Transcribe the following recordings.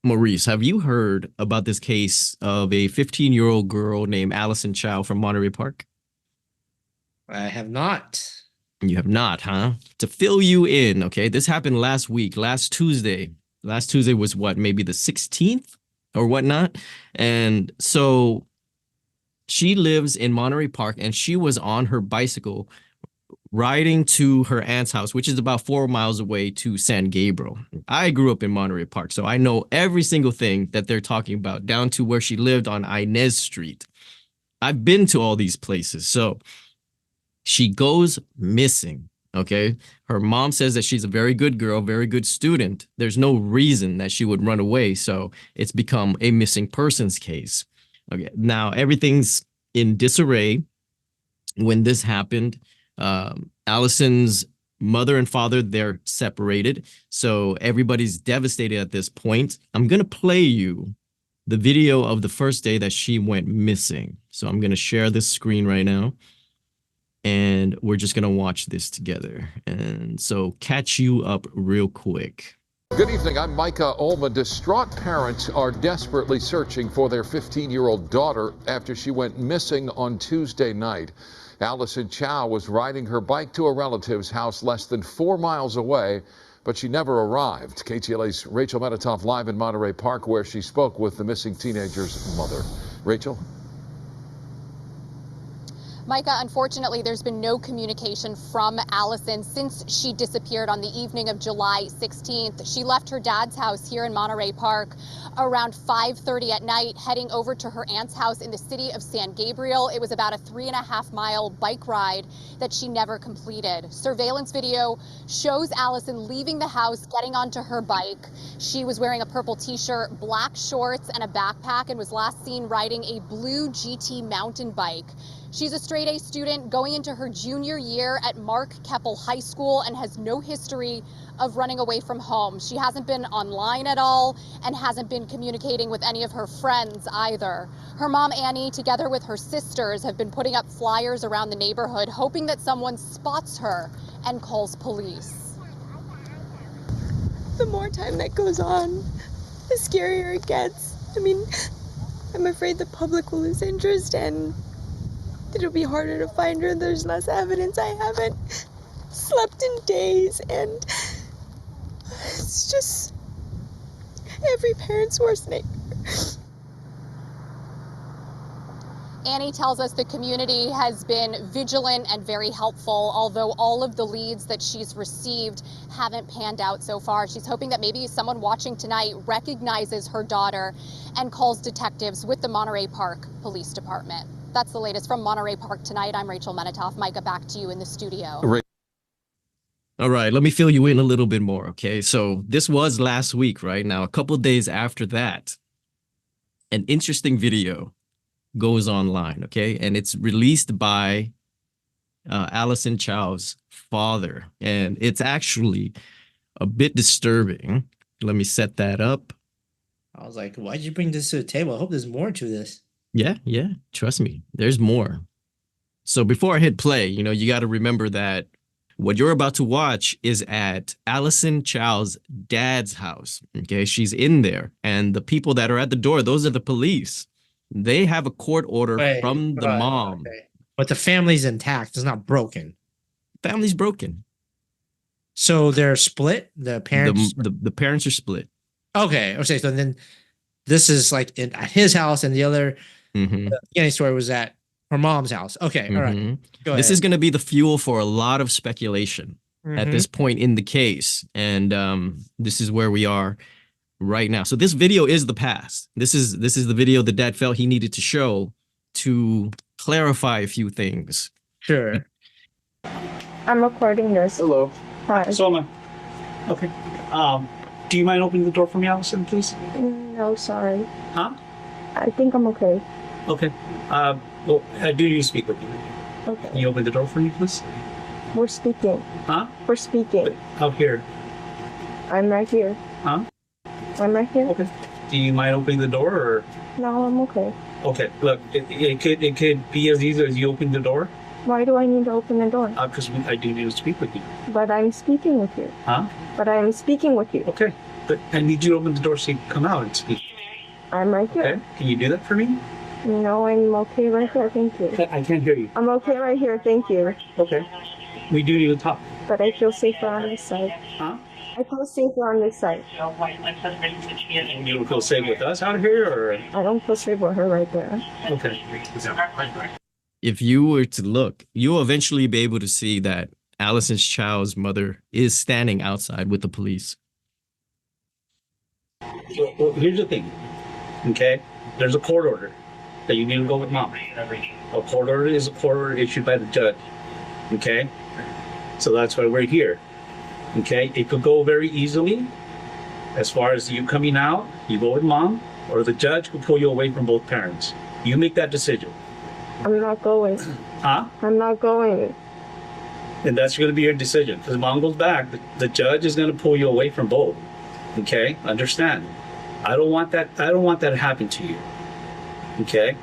Maurice, have you heard about this case of a 15-year-old girl named Alison Chao from Monterey Park? I have not. You have not, huh? To fill you in, okay, this happened last week, last Tuesday. Last Tuesday was what, maybe the 16th or whatnot? And so she lives in Monterey Park and she was on her bicycle riding to her aunt's house, which is about 4 miles away to San Gabriel. I grew up in Monterey Park, so I know every single thing that they're talking about, down to where she lived on Inez Street. I've been to all these places. So she goes missing. Okay. Her mom says that she's a very good girl, very good student. There's no reason that she would run away. So it's become a missing persons case. Okay. Now everything's in disarray when this happened. Allison's mother and father, they're separated. So everybody's devastated at this point. I'm going to play you the video of the first day that she went missing. So I'm going to share this screen right now. And we're just going to watch this together. And so catch you up real quick. Good evening. I'm Micah Ullman. Distraught parents are desperately searching for their 15-year-old daughter after she went missing on Tuesday night. Alison Chao was riding her bike to a relative's house less than 4 miles away, but she never arrived. KTLA's Rachel Medetoff live in Monterey Park, where she spoke with the missing teenager's mother. Rachel? Micah, unfortunately, there's been no communication from Alison since she disappeared on the evening of July 16th. She left her dad's house here in Monterey Park around 5:30 at night, heading over to her aunt's house in the city of San Gabriel. It was about a 3.5-mile bike ride that she never completed. Surveillance video shows Alison leaving the house, getting onto her bike. She was wearing a purple t-shirt, black shorts, and a backpack, and was last seen riding a blue GT mountain bike. She's a straight-A student going into her junior year at Mark Keppel High School and has no history of running away from home. She hasn't been online at all and hasn't been communicating with any of her friends either. Her mom, Annie, together with her sisters, have been putting up flyers around the neighborhood, hoping that someone spots her and calls police. The more time that goes on, the scarier it gets. I mean, I'm afraid the public will lose interest and it'll be harder to find her. There's less evidence. I haven't slept in days, and it's just every parent's worst nightmare. Annie tells us the community has been vigilant and very helpful, although all of the leads that she's received haven't panned out so far. She's hoping that maybe someone watching tonight recognizes her daughter and calls detectives with the Monterey Park Police Department. That's the latest from Monterey Park tonight. I'm Rachel Medetoff. Micah, back to you in the studio. All right, let me fill you in a little bit more, okay? So this was last week, right? Now, a couple of days after that, an interesting video goes online, okay? And it's released by Alison Chao's father. And it's actually a bit disturbing. Let me set that up. I was like, why'd you bring this to the table? I hope there's more to this. Yeah, trust me, there's more. So before I hit play, you got to remember that what you're about to watch is at Alison Chao's dad's house. Okay, she's in there, and the people that are at the door, those are the police. They have a court order from the mom. Okay. But the family's intact. It's not broken. Family's broken. So they're split? The parents? The parents are split. Okay, so then this is like at his house, and the other the beginning story was at her mom's house. Okay, all right. Go this ahead. is going to be the fuel for a lot of speculation at this point in the case. And this is where we are right now. So this video is the past. This is the video the dad felt he needed to show to clarify a few things. Sure. I'm recording this. Hello. Hi. So am I. Okay. Do you mind opening the door for me, Allison, please? No, sorry. Huh? I think I'm okay. Okay. Well, I do need to speak with you. Okay. Can you open the door for me, please? We're speaking. Huh? We're speaking. Out here. I'm right here. Huh? I'm right here. Okay. Do you mind opening the door, or? No, I'm okay. Okay. Look, it could be as easy as you open the door. Why do I need to open the door? Because I do need to speak with you. But I'm speaking with you. Huh? But I'm speaking with you. Okay. But I need you to open the door so you can come out and speak. I'm right here. Okay? Can you do that for me? No, I'm okay right here. Thank you. I can't hear you. I'm okay right here. Thank you. Okay. We do need to talk. But I feel safer on this side. Huh? I feel safer on this side. You don't feel safe with us out here, or? I don't feel safe with her right there. Okay. If you were to look, you'll eventually be able to see that Alison Chao's mother is standing outside with the police. Well, here's the thing, okay? There's a court order that you need to go with mom. A court order is a court order issued by the judge, okay? So that's why we're here, okay? It could go very easily. As far as you coming out, you go with mom, or the judge could pull you away from both parents. You make that decision. I'm not going. Huh? I'm not going. And that's going to be your decision. Because mom goes back, the judge is going to pull you away from both. Okay? Understand? I don't want that to happen to you. Okay?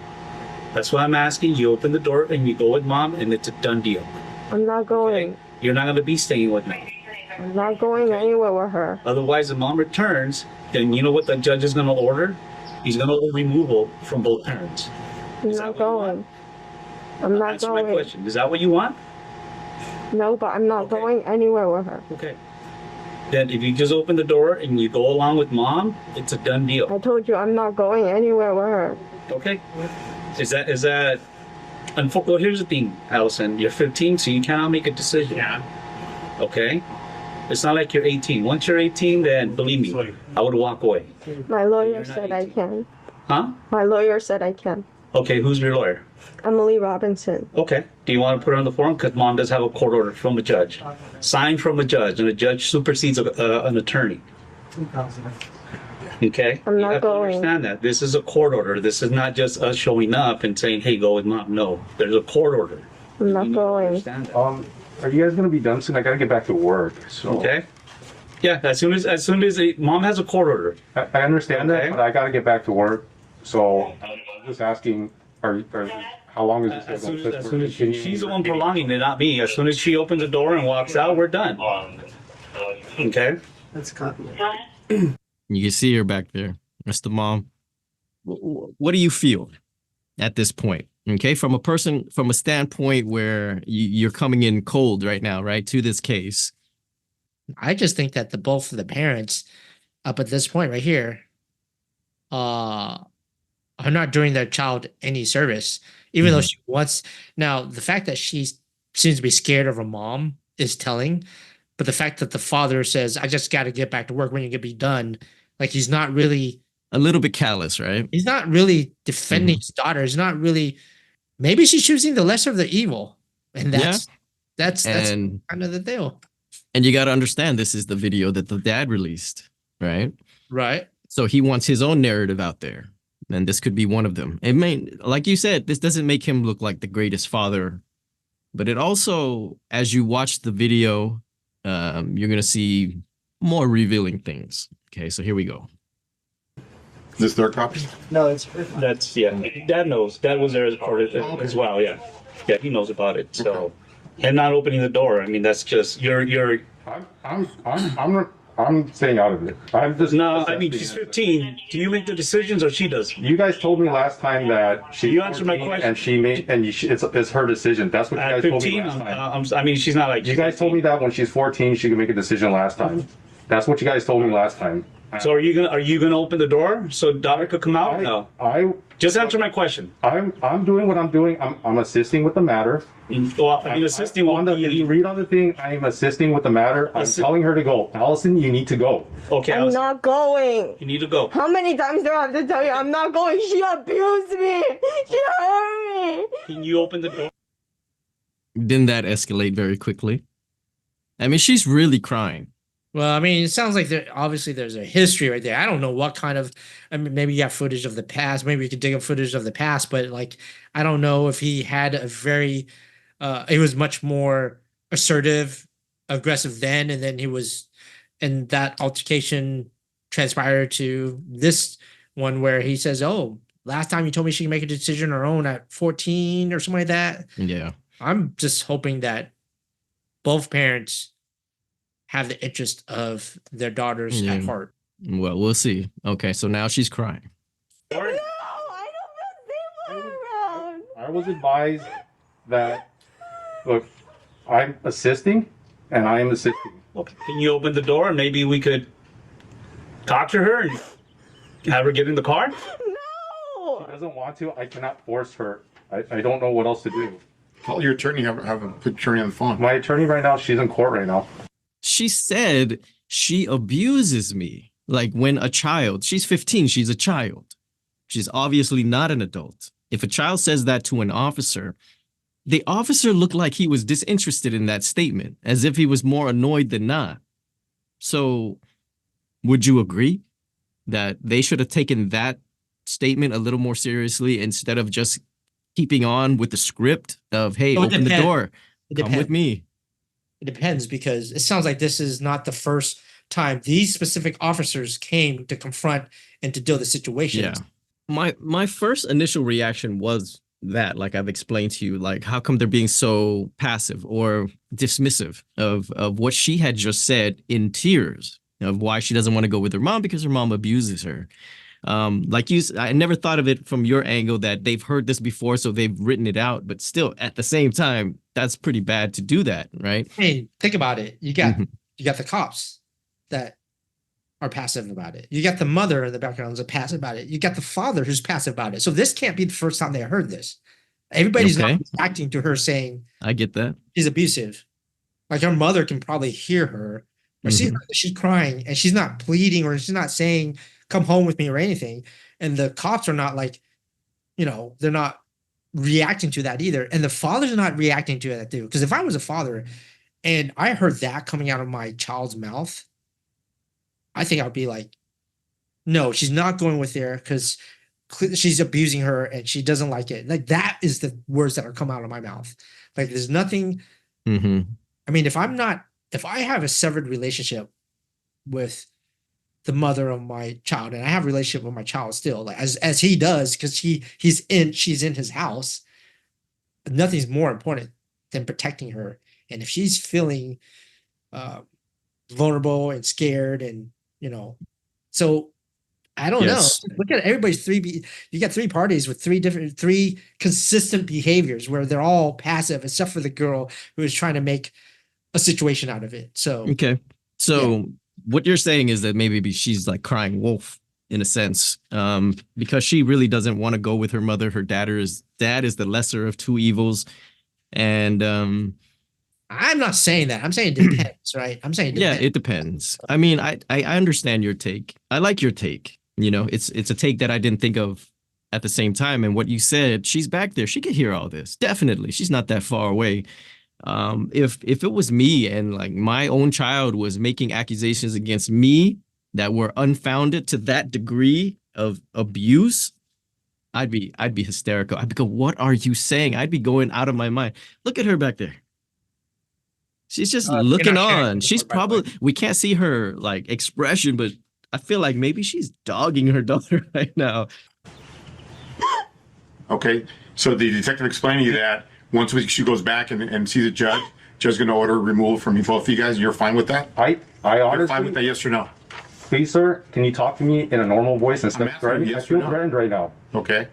That's why I'm asking you open the door and you go with mom and it's a done deal. I'm not going. Okay? You're not going to be staying with me. I'm not going anywhere with her. Otherwise, if mom returns, then you know what the judge is going to order? He's going to order removal from both parents. I'm not going. I'm not Answer going. my question. Is that what you want? No, but I'm not Okay. going anywhere with her. Okay. Then if you just open the door and you go along with mom, it's a done deal. I told you I'm not going anywhere with her. Okay. Is that well, here's the thing, Alison. You're 15, so you cannot make a decision. Yeah. Okay? It's not like you're 18. Once you're 18, then believe me, I would walk away. My lawyer You're not said I 18. can. Huh? My lawyer said I can. Okay, who's your lawyer? Emily Robinson. Okay. Do you want to put it on the form? Because mom does have a court order from a judge. Signed from a judge, and a judge supersedes an attorney. Okay? I'm You not have to going. understand that. This is a court order. This is not just us showing up and saying, hey, go with mom. No. There's a court order. I'm You not need to going. understand that. Are you guys gonna be done soon? I gotta get back to work, so. Okay? Yeah, as soon as mom has a court order. I understand Okay. that, but I gotta get back to work, so I'm just asking, how long is this? As gonna soon take? as, she's the one prolonging it, not me. As soon as she opens the door and walks out, we're done. Okay? Let's copy. You can see her back there. That's the mom. What do you feel at this point? Okay, from a standpoint where you're coming in cold right now, right, to this case. I just think that both of the parents up at this point right here are not doing their child any service, even though she wants. Now, the fact that she seems to be scared of her mom is telling, but the fact that the father says, I just got to get back to work when you get be done, like he's not really A little bit callous, right? he's not really defending his daughter. He's not really. Maybe she's choosing the lesser of the evil, and that's And kind of the deal, and you got to understand, this is the video that the dad released, right? right? So he wants his own narrative out there, and this could be one of them. It may, like you said, this doesn't make him look like the greatest father, but it also, as you watch the video, you're gonna see more revealing things. Okay, so here we go. Is this their copy? No, it's That's, yeah. Dad knows. Dad was there as part of it as well, yeah. Yeah, he knows about it, so. Him not opening the door, I mean, that's just, you're, I'm staying out of it. I'm just. no, I mean, she's 15. Do you make the decisions or she does? You guys told me last time that she. You answered my question. And she made, it's her decision. That's what you At guys told me 15, last time. I mean, she's not like. You guys told me that when she's 14, she could make a decision last time. That's what you guys told me last time. So are you gonna open the door so daughter could come out? No. Just answer my question. I'm doing what I'm doing. I'm assisting with the matter. Well, I mean, assisting on will the, if be. you read on the thing, I'm assisting with the matter. I'm telling her to go. Allison, you need to go. Okay, I'm not going. you need to go. How many times do I have to tell you I'm not going? She abused me. She hurt me. Can you open the door? Didn't that escalate very quickly? I mean, she's really crying. Well, I mean, it sounds like obviously there's a history right there. I don't know what kind of. I mean, maybe you got footage of the past. Maybe you could dig up footage of the past, but like, I don't know if he had a very. He was much more assertive, aggressive then, and then he was, and that altercation transpired to this one where he says, "Oh, last time you told me she can make a decision on her own at 14 or something like that." Yeah. I'm just hoping that both parents have the interest of their daughters at heart. Well, we'll see. Okay, so now she's crying. No, I don't feel safe around. I was advised that, look, I'm assisting and I am assisting. Okay. Can you open the door and maybe we could talk to her and have her get in the car? No. She doesn't want to. I cannot force her. I don't know what else to do. Call your attorney, have a attorney on the phone. My attorney right now, she's in court right now. She said she abuses me. Like when a child, she's 15, she's a child. She's obviously not an adult. If a child says that to an officer, the officer looked like he was disinterested in that statement, as if he was more annoyed than not. So would you agree that they should have taken that statement a little more seriously instead of just keeping on with the script of, hey, So it open the depends. door, It come with depends. me? It depends because it sounds like this is not the first time these specific officers came to confront and to deal with the situation. Yeah. My first initial reaction was that, like I've explained to you, like how come they're being so passive or dismissive of what she had just said in tears of why she doesn't want to go with her mom because her mom abuses her. Like I never thought of it from your angle that they've heard this before, so they've written it out. But still, at the same time, that's pretty bad to do that, right? Hey, think about it. You got Mhm. the cops that are passive about it. You got the mother in the background who's passive about it. You got the father who's passive about it. So this can't be the first time they heard this. Everybody's Okay. not reacting to her saying I get that. she's abusive. Like her mother can probably hear her or see her that she's crying and she's not pleading or she's not saying, come home with me or anything. And the cops are not like, they're not reacting to that either. And the father's not reacting to that too. Because if I was a father and I heard that coming out of my child's mouth, I think I'd be like, no, she's not going with there because she's abusing her and she doesn't like it. Like that is the words that are come out of my mouth. Like there's nothing. Mm-hmm. I mean, if I have a severed relationship with the mother of my child, and I have a relationship with my child still, like as he does, because she's in his house, nothing's more important than protecting her. And if she's feeling vulnerable and scared, and so I don't Yes. know. Look at everybody's you got three parties with three consistent behaviors where they're all passive, except for the girl who is trying to make a situation out of it. So Okay. So what you're saying is that maybe she's like crying wolf in a sense, because she really doesn't want to go with her mother. Her dad is the lesser of two evils. And I'm not saying that. I'm saying it depends, right? I'm saying yeah, it depends. I mean, I understand your take. I like your take. It's a take that I didn't think of at the same time. And what you said, she's back there. She could hear all this. Definitely. She's not that far away. If it was me and like my own child was making accusations against me that were unfounded to that degree of abuse, I'd be hysterical. I'd be go, what are you saying? I'd be going out of my mind. Look at her back there. She's just looking not sharing on. this She's part, by the way. probably, we can't see her like expression, but I feel like maybe she's dogging her daughter right now. Okay, so the detective explained to you that once she goes back and sees the judge is going to order removal from both of you guys, and you're fine with that? I You're honestly, fine with that, yes or no? please, sir, can you talk to me in a normal voice instead of asking threatening? you I yes or feel no. threatened right now. Okay.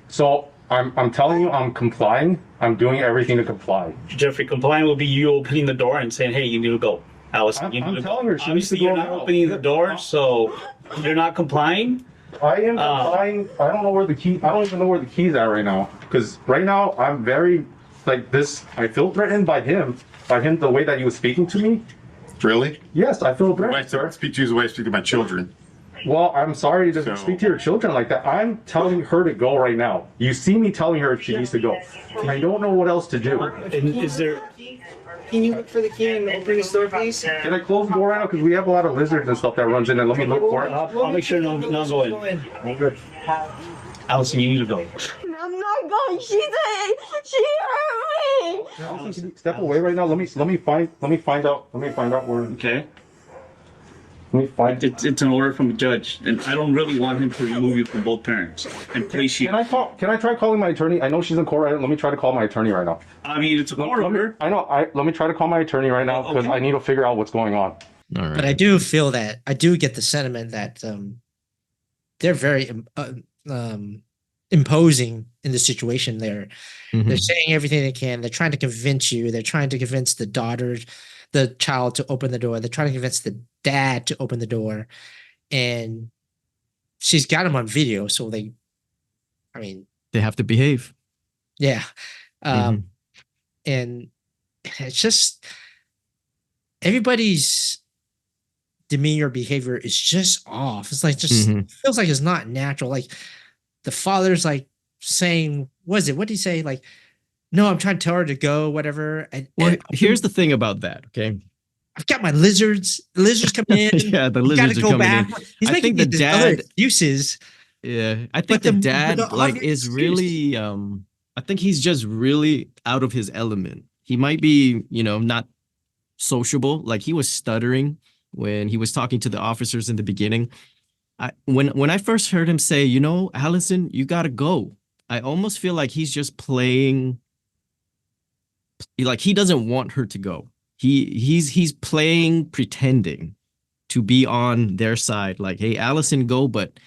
So I'm telling you, I'm complying. I'm doing everything to comply. Jeffrey, complying will be you opening the door and saying, hey, you need to go. Allison, you need I'm to telling go. her she needs to Obviously, you're go not now. opening the door, so you're not complying. I am complying. I don't know where the key. I don't even know where the keys are right now. Because right now I'm very like this. I feel threatened by him. The way that he was speaking to me. Really? Yes, I feel The way I threatened, sir. speak to you is the way I speak to my children. Well, I'm sorry to So- speak to your children like that. I'm telling her to go right now. You see me telling her she needs to go. I don't know what else to do. And is there? Can you look for the key and open this door, please? Can I close the door right now? Because we have a lot of lizards and stuff that runs in. And let me look for it. I'll make sure no go in. Allison, you need to go. I'm not going. She hurt me. Allison, can you step away right now? Let me find out where. Okay. Let me find. It's an order from the judge, and I don't really want him to remove you from both parents and place you. Can I try calling my attorney? I know she's in court right now. Let me try to call my attorney right now. I mean, it's a court order. I know. Let me try to call my attorney right now because Okay. I need to figure out what's going on. All But I right. do feel that I do get the sentiment that they're very imposing in the situation. They're Mhm. saying everything they can. They're trying to convince you. They're trying to convince the child to open the door. They're trying to convince the dad to open the door. And she's got him on video, so I mean, They have to behave. yeah. Um, Mhm. and it's just everybody's demeanor behavior is just off. It's like just Mhm. feels like it's not natural. Like the father's like saying, "What is it? What did he say?" Like, "No, I'm trying to tell her to go, whatever." Well, And here's the thing about that, okay? I've got my lizards. Lizards come in. Yeah, the You got to lizards are go coming back. in. He's I making think the these other dad, excuses, yeah, I but think the the dad like obvious is excuse. really I think he's just really out of his element. He might be, not sociable. Like he was stuttering when he was talking to the officers in the beginning. When I first heard him say, Allison, you gotta go. I almost feel like he's just playing, like he doesn't want her to go. He's playing pretending to be on their side. Like, hey, Allison, go, but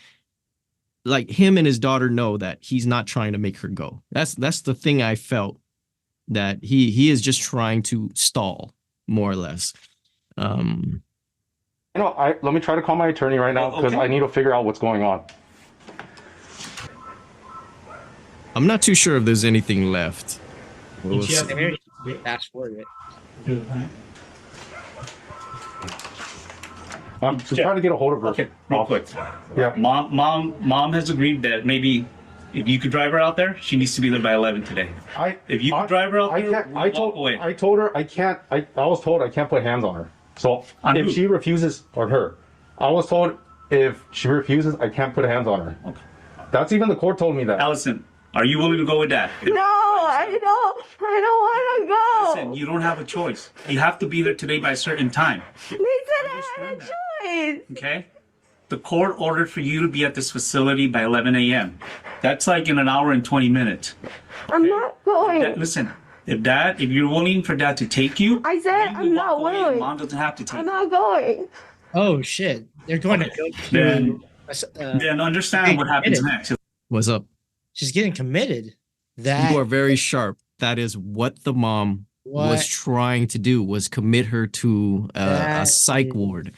like him and his daughter know that he's not trying to make her go. That's the thing I felt, that he is just trying to stall, more or less. Um, Let me try to call my attorney right now because Okay. I need to figure out what's going on. I'm not too sure if there's anything left. We'll Did you have- see. Fast forward it. I'm just trying to get a hold of her. Okay, real quick. Yeah. Mom has agreed that maybe if you could drive her out there, she needs to be there by 11 today. If you could drive her out there, I walk away. told her I can't. I was told I can't put hands on her. So On if who? she refuses, on her, I was told if she refuses, I can't put hands on her. Okay. That's even the court told me that. Allison, are you willing to go with that? No, I don't want to go. Listen, you don't have a choice. You have to be there today by a certain time. They said I had a choice. Okay? The court ordered for you to be at this facility by 11 a.m. That's like in an hour and 20 minutes. I'm not going. Listen, if you're willing for dad to take you, I said you can I'm not walk away. willing. Mom doesn't have to take I'm you. not going. Oh shit! They're going to go to. Then- uh, Then understand what happens next. What's up? she's getting committed. That You are very sharp. That is what the mom was What? trying to do, was commit her to a That psych is- ward.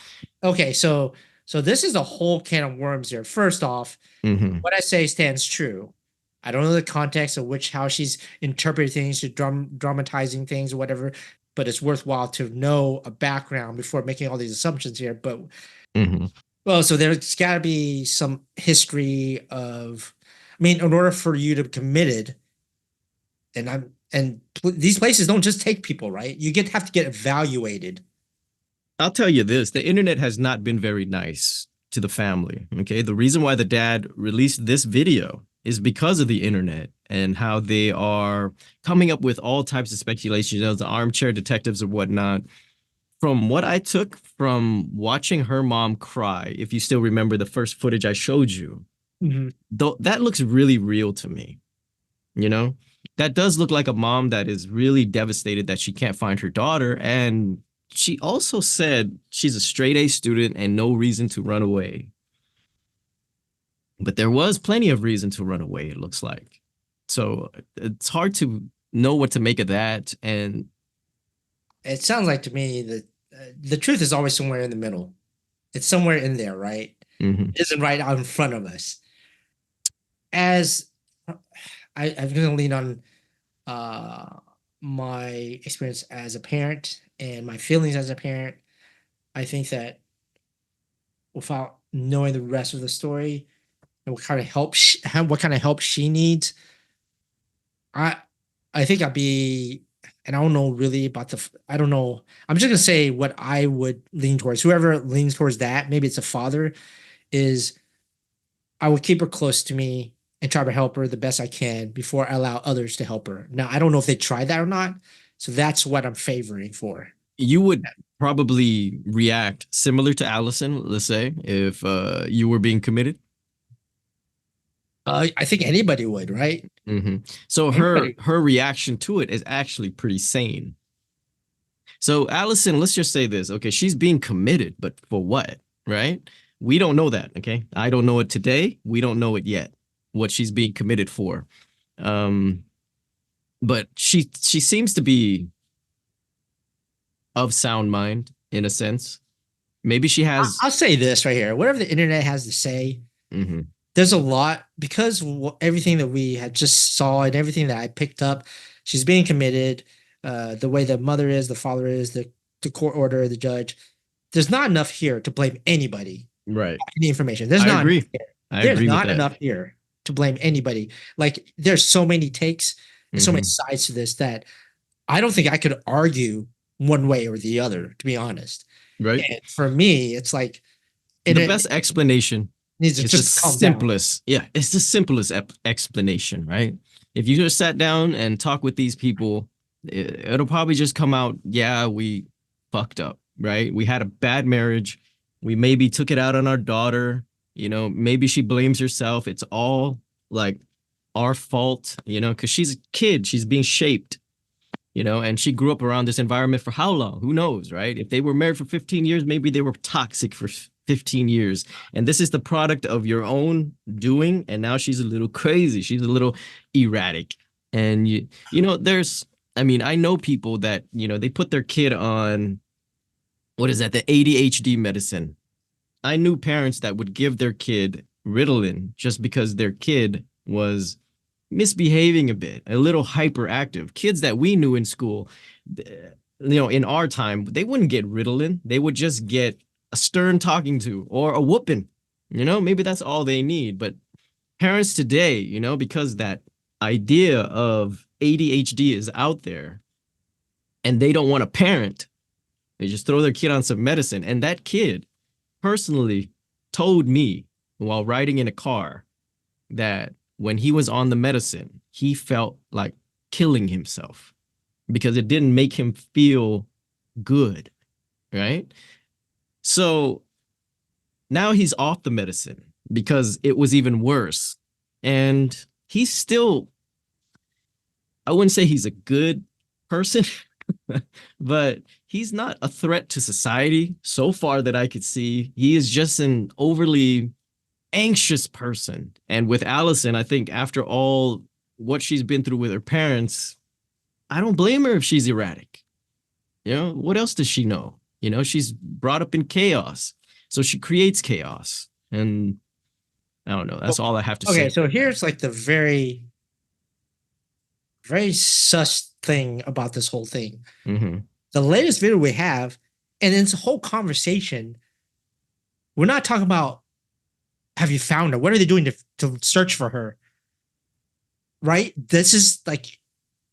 Okay, so this is a whole can of worms here. First off, Hmm. what I say stands true. I don't know the context of how she's interpreting things, to dramatizing things or whatever, but it's worthwhile to know a background before making all these assumptions here. But Hmm. well, so there's got to be some history of, I mean, in order for you to be committed, these places don't just take people, right? You have to get evaluated. I'll tell you this, the internet has not been very nice to the family. Okay. The reason why the dad released this video is because of the internet and how they are coming up with all types of speculation, the armchair detectives or whatnot. From what I took from watching her mom cry, if you still remember the first footage I showed you, though, that looks really real to me. That does look like a mom that is really devastated that she can't find her daughter. And she also said she's a straight A student and no reason to run away. But there was plenty of reason to run away, it looks like. So it's hard to know what to make of that. And It sounds like to me that the truth is always somewhere in the middle. It's somewhere in there, right? mhm. It isn't right out in front of us. As I'm going to lean on my experience as a parent and my feelings as a parent. I think that without knowing the rest of the story and what kind of help she needs, I think I'd be, and I don't know really about I don't know. I'm just gonna say what I would lean towards. Whoever leans towards that, maybe it's a father, is I would keep her close to me and try to help her the best I can before I allow others to help her. Now, I don't know if they tried that or not. So that's what I'm favoring for. You would probably react similar to Allison, let's say, if you were being committed. I think anybody would, right? So Anybody. her reaction to it is actually pretty sane. So Allison, let's just say this. Okay, she's being committed, but for what? Right? We don't know that. Okay. I don't know it today. We don't know it yet, what she's being committed for. But she seems to be of sound mind in a sense. Maybe she has. I'll say this right here. Whatever the internet has to say, Mhm. there's a lot because everything that we had just saw and everything that I picked up. She's being committed. The way the mother is, the father is, the court order, the judge. There's not enough here to blame anybody. Right. Any information. There's I not. agree. There's not enough here to blame anybody. Like there's so many takes and so many sides to this that I don't think I could argue one way or the other, to be honest. Right. And for me, it's like the best explanation needs to is just the calm down. simplest. Yeah, it's the simplest explanation, right? If you just sat down and talk with these people, it'll probably just come out, yeah, we fucked up, right? We had a bad marriage. We maybe took it out on our daughter. You know, maybe she blames herself. It's all like our fault, you know, because she's a kid. She's being shaped, you know, and she grew up around this environment for how long? Who knows, right? If they were married for 15 years, maybe they were toxic for 15 years. And this is the product of your own doing. And now she's a little crazy. She's a little erratic. And, you know, I know people that, you know, they put their kid on, what is that? The ADHD medicine. I knew parents that would give their kid Ritalin just because their kid was misbehaving a bit, a little hyperactive. Kids that we knew in school, you know, in our time, they wouldn't get Ritalin. They would just get a stern talking to or a whooping. You know, maybe that's all they need. But parents today, you know, because that idea of ADHD is out there and they don't want a parent, they just throw their kid on some medicine. And that kid personally told me while riding in a car that when he was on the medicine, he felt like killing himself because it didn't make him feel good, right? So now he's off the medicine because it was even worse. And he's still, I wouldn't say he's a good person, but he's not a threat to society so far that I could see. He is just an overly anxious person. And with Allison, I think after all what she's been through with her parents, I don't blame her if she's erratic. You know, what else does she know? You know, she's brought up in chaos. So she creates chaos. And I don't know. That's all I have to say. Okay, so here's like the very, very sus thing about this whole thing. The latest video we have, and it's a whole conversation. We're not talking about, have you found her? What are they doing to search for her? Right? This is like,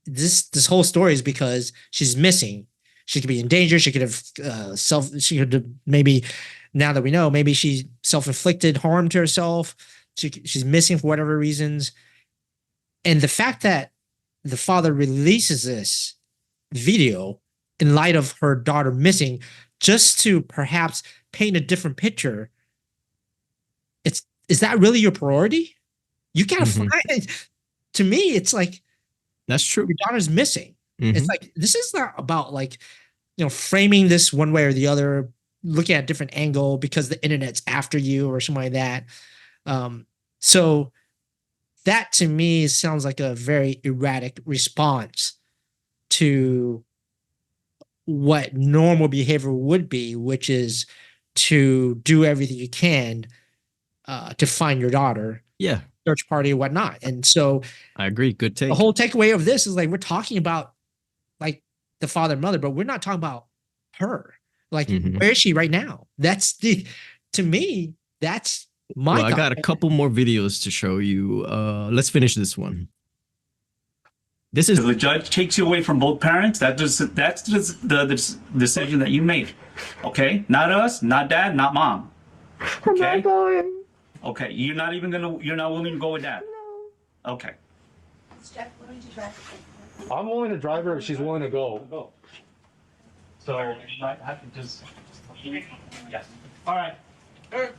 this whole story is because she's missing. She could be in danger. She could have she could have maybe, now that we know, maybe she self-inflicted harm to herself. She's missing for whatever reasons. And the fact that the father releases this video in light of her daughter missing, just to perhaps paint a different picture, is that really your priority? You gotta find, to me, it's like, that's true. Your daughter's missing. It's like, this is not about like, you know, framing this one way or the other, looking at a different angle because the internet's after you or something like that. So that to me sounds like a very erratic response to what normal behavior would be, which is to do everything you can to find your daughter. Yeah. Search party and whatnot. And so I agree. Good take. The whole takeaway of this is like, we're talking about like the father and mother, but we're not talking about her. Like, where is she right now? That's to me, that's my. Well, I got a couple more videos to show you. Let's finish this one. This is the judge takes you away from both parents. That's just the decision that you made. Okay, not us, not dad, not mom. Okay. I'm not going. Okay, you're not willing to go with dad. No. Okay. Jeff, why don't you drive? I'm willing to drive her if she's willing to go. So you might have to just. Yes. All right. All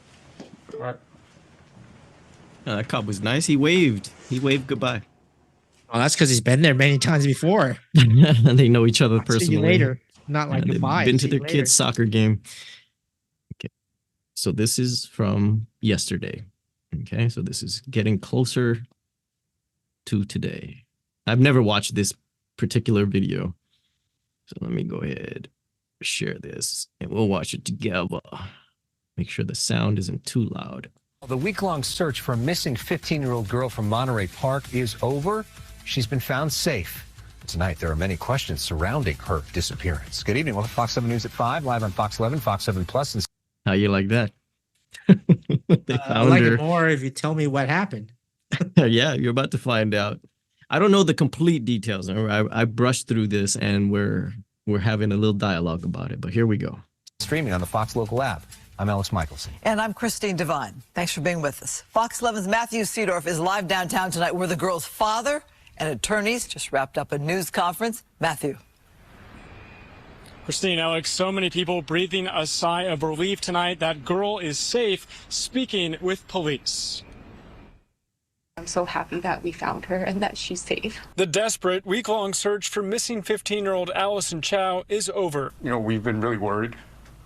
right. That cop was nice. He waved goodbye. Oh, that's because he's been there many times before. They know each other See you personally. later. Not like And they've goodbye. been see to you their later. kids' soccer game. Okay. So this is from yesterday. Okay. So this is getting closer to today. I've never watched this particular video. So let me go ahead, share this, and we'll watch it together. Make sure the sound isn't too loud. The week-long search for a missing 15-year-old girl from Monterey Park is over. She's been found safe. Tonight, there are many questions surrounding her disappearance. Good evening. Welcome to Fox 7 News at 5, live on Fox 11, Fox 7 Plus. And How you like that? They I found like her. it more if you tell me what happened. Yeah, you're about to find out. I don't know the complete details. I brushed through this, and we're having a little dialogue about it. But here we go. streaming on the Fox local app. I'm Alex Michelson. And I'm Christine Devine. Thanks for being with us. Fox 11's Matthew Seedorf is live downtown tonight where the girl's father and attorneys just wrapped up a news conference. Matthew. Christine, Alex, so many people breathing a sigh of relief tonight. That girl is safe, speaking with police. I'm so happy that we found her and that she's safe. The desperate week-long search for missing 15-year-old Alison Chao is over. You know, we've been really worried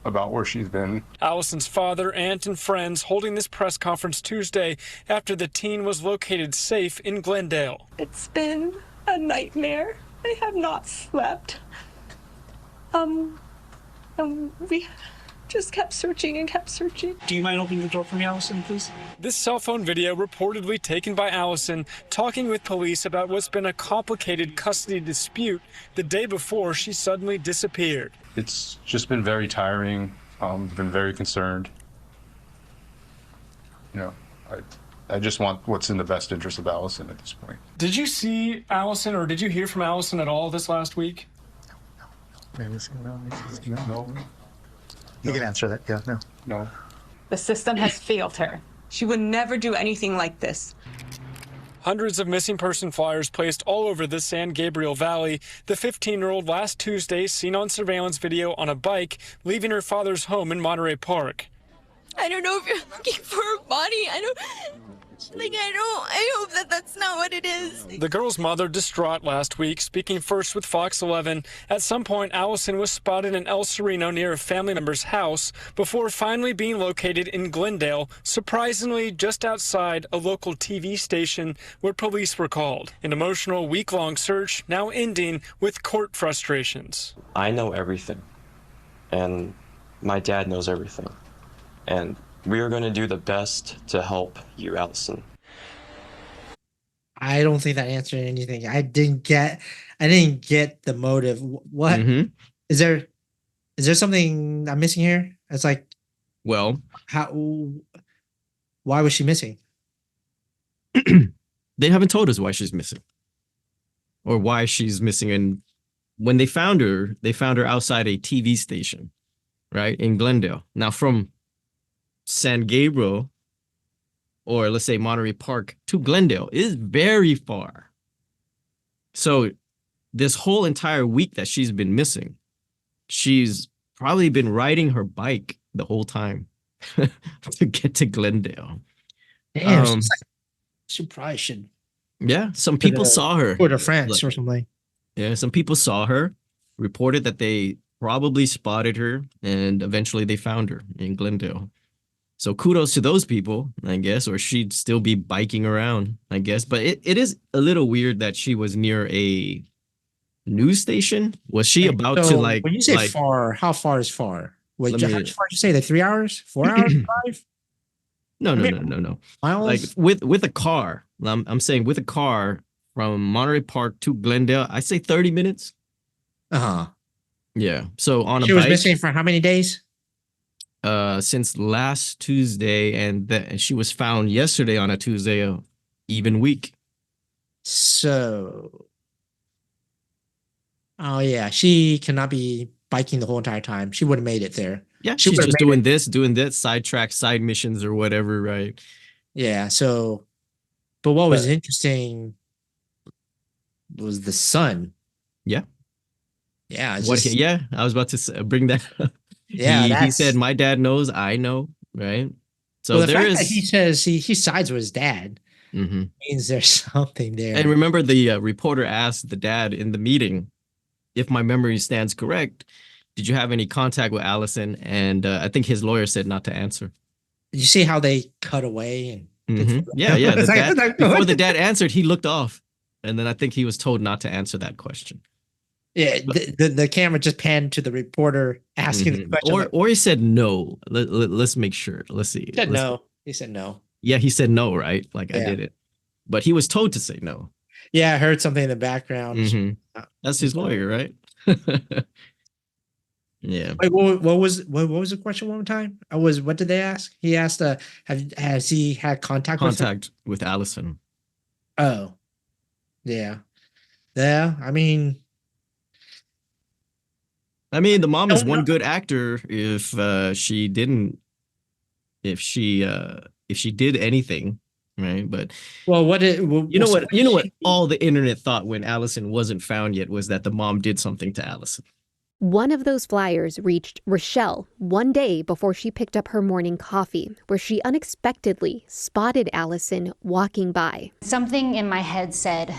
about where she's been. Alison's father, aunt, and friends holding this press conference Tuesday after the teen was located safe in Glendale. It's been a nightmare. I have not slept. And we just kept searching and kept searching. Do you mind opening the door for me, Alison, please? This cell phone video reportedly taken by Alison talking with police about what's been a complicated custody dispute the day before she suddenly disappeared. It's just been very tiring. Been very concerned. You know, I just want what's in the best interest of Alison at this point. Did you see Alison or did you hear from Alison at all this last week? No. You can answer that. Yeah, no. No. The system has failed her. She would never do anything like this. Hundreds of missing person flyers placed all over the San Gabriel Valley. The 15-year-old last Tuesday seen on surveillance video on a bike leaving her father's home in Monterey Park. I don't know if you're looking for a body. I hope that that's not what it is. The girl's mother distraught last week, speaking first with Fox 11. At some point, Alison was spotted in El Sereno near a family member's house before finally being located in Glendale, surprisingly just outside a local TV station where police were called. An emotional week-long search now ending with court frustrations. I know everything, and my dad knows everything, and we are going to do the best to help you, Alison. I don't think that answered anything. I didn't get the motive. What is there something I'm missing here? It's like, well, why was she missing? They haven't told us why she's missing or why she's missing. And when they found her outside a TV station, right, in Glendale. Now, from San Gabriel, or let's say Monterey Park, to Glendale is very far. So this whole entire week that she's been missing, she's probably been riding her bike the whole time to get to Glendale. Damn, she probably should. Yeah, some people saw her. Or to France or something. Yeah, some people saw her, reported that they probably spotted her, and eventually they found her in Glendale. So kudos to those people, I guess, or she'd still be biking around, I guess. But it is a little weird that she was near a news station. Was she about to like... When you say far, how far is far? Wait, how far did you say? Like 3 hours? 4 hours drive? No. Miles? Like with a car. I'm saying with a car from Monterey Park to Glendale, I say 30 minutes. Uh-huh. Yeah. So on a bike. She was missing for how many days? Since last Tuesday, and she was found yesterday on a Tuesday, even week. So, oh yeah, she cannot be biking the whole entire time. She would have made it there. Yeah, she's just doing that, sidetrack, side missions or whatever, right? Yeah. So, but what was interesting was the son. Yeah. Yeah. Yeah, I was about to bring that up. Yeah, he said, "My dad knows, I know," right? So well, the there fact is. That he says he sides with his dad means there's something there. And remember, the reporter asked the dad in the meeting, if my memory stands correct, did you have any contact with Allison? And I think his lawyer said not to answer. Did you see how they cut away and Yeah, yeah. It's like, Before the dad answered, he looked off, and then I think he was told not to answer that question. Yeah, the camera just panned to the reporter asking the question. Or he said no. Let's make sure. Let's see. He said no. He said no. Yeah, he said no, right? Like I Yeah. did it, but he was told to say no. Yeah, I heard something in the background. That's his lawyer, right? Yeah. Wait, what was the question one more time? What did they ask? He asked, has he had contact with Allison? Oh, yeah, yeah. I mean, the mom is one good actor. If she didn't, if she did anything, right? But well, you know what all the internet thought when Allison wasn't found yet was that the mom did something to Allison. One of those flyers reached Rochelle one day before she picked up her morning coffee, where she unexpectedly spotted Allison walking by. Something in my head said,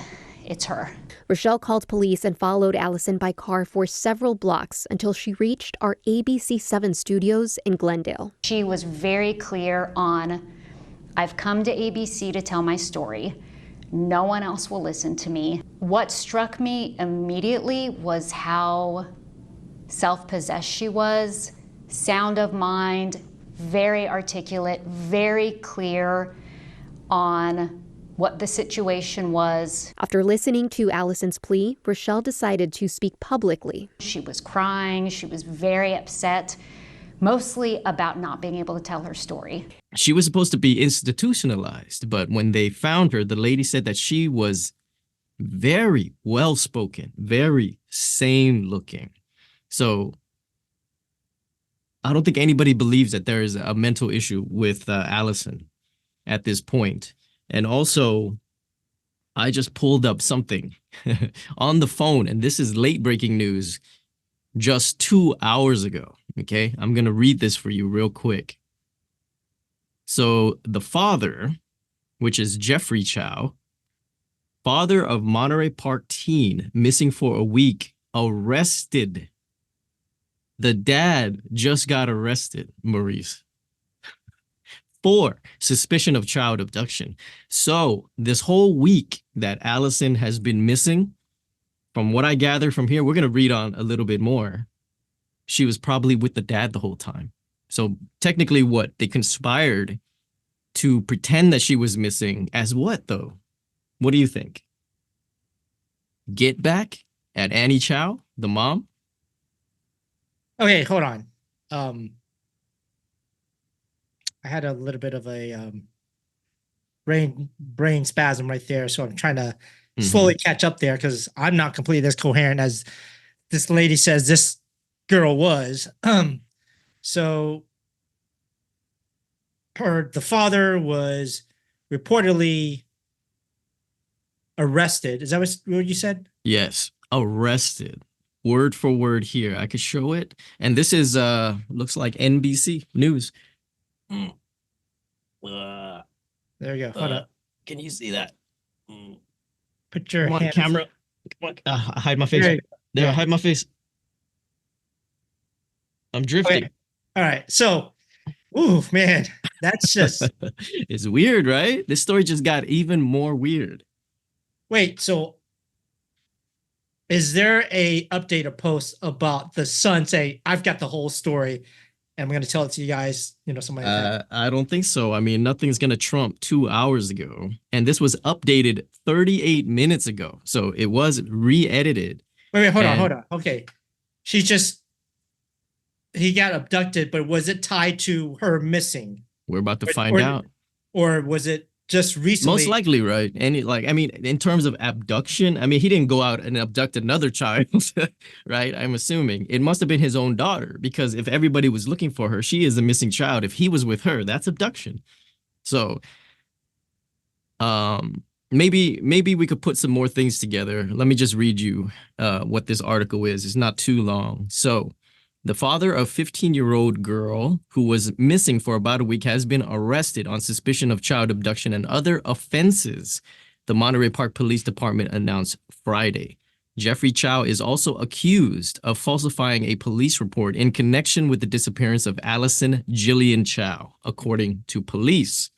it's her. Rochelle called police and followed Allison by car for several blocks until she reached our ABC7 studios in Glendale. She was very clear on, I've come to ABC to tell my story. No one else will listen to me. What struck me immediately was how self-possessed she was, sound of mind, very articulate, very clear on what the situation was. After listening to Allison's plea, Rochelle decided to speak publicly. She was crying, she was very upset, mostly about not being able to tell her story. She was supposed to be institutionalized, but when they found her, the lady said that she was very well-spoken, very sane-looking. So I don't think anybody believes that there is a mental issue with Allison at this point. And also, I just pulled up something on the phone, and this is late breaking news just 2 hours ago. Okay, I'm going to read this for you real quick. So the father, which is Jeffrey Chao, father of Monterey Park teen missing for a week, arrested. The dad just got arrested, Maurice, for suspicion of child abduction. So this whole week that Allison has been missing, from what I gather from here, we're going to read on a little bit more. She was probably with the dad the whole time. So technically what? They conspired to pretend that she was missing as what, though? What do you think? Get back at Annie Chao, the mom? Okay, hold on. I had a little bit of a brain spasm right there, so I'm trying to slowly catch up there because I'm not completely as coherent as this lady says this girl was. So the father was reportedly arrested. Is that what you said? Yes, arrested. Word for word here. I could show it. And this is looks like NBC News. There you go. Hold up. Can you see that? Put your Come on, hands. camera. Come on. Hide my face. There you There, hide my face. I'm drifting. Okay. All right. So, ooh, man, that's just It's weird, right? This story just got even more weird. wait. So, is there a update or post about the son saying, "I've got the whole story, and I'm going to tell it to you guys"? You know, something like that. I don't think so. I mean, nothing's gonna trump 2 hours ago, and this was updated 38 minutes ago, so it was re-edited. Wait, hold on. Okay, he got abducted, but was it tied to her missing? We're about to find out. Or was it just recently? Most likely, right? And in terms of abduction, I mean, he didn't go out and abduct another child, right? I'm assuming it must have been his own daughter, because if everybody was looking for her, she is a missing child. If he was with her, that's abduction. So, maybe we could put some more things together. Let me just read you what this article is. It's not too long. So, the father of 15-year-old girl who was missing for about a week has been arrested on suspicion of child abduction and other offenses, the Monterey Park Police Department announced Friday. Jeffrey Chao is also accused of falsifying a police report in connection with the disappearance of Alison Jillian Chao, according to police.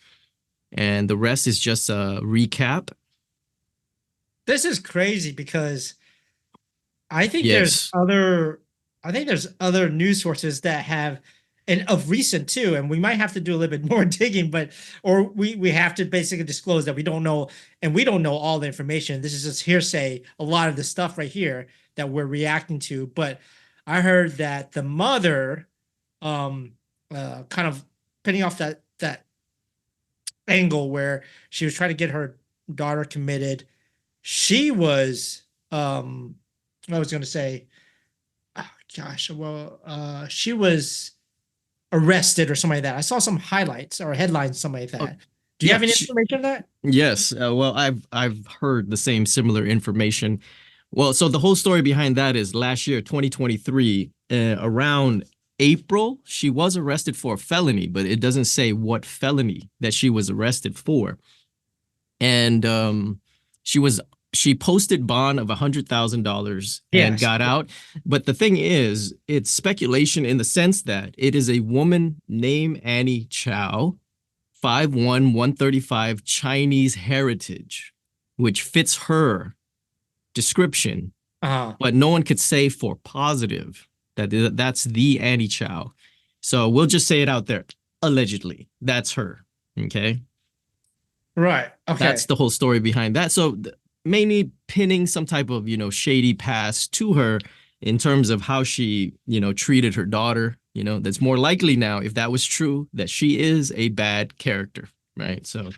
And the rest is just a recap. This is crazy because I think Yes. there's other news sources that have, and of recent too, and we might have to do a little bit more digging, or we have to basically disclose that we don't know, and we don't know all the information. This is just hearsay, a lot of the stuff right here that we're reacting to. But I heard that the mother, kind of pinning off that angle where she was trying to get her daughter committed. She was, I was going to say, oh gosh, well, she was arrested or something like that. I saw some highlights or headlines, something like that. Do you have any information on that? Yes. Well, I've heard the same similar information. Well, so the whole story behind that is last year, 2023, around April, she was arrested for a felony, but it doesn't say what felony that she was arrested for. And she posted bond of $100,000 and got out. But the thing is, it's speculation in the sense that it is a woman named Annie Chao, 5'1", 135, Chinese heritage, which fits her description. But no one could say for positive that that's the Annie Chao. So we'll just say it out there. Allegedly, that's her. Okay. Right. Okay. That's the whole story behind that. So mainly pinning some type of, shady past to her in terms of how she, treated her daughter. That's more likely now, if that was true, that she is a bad character. Right. So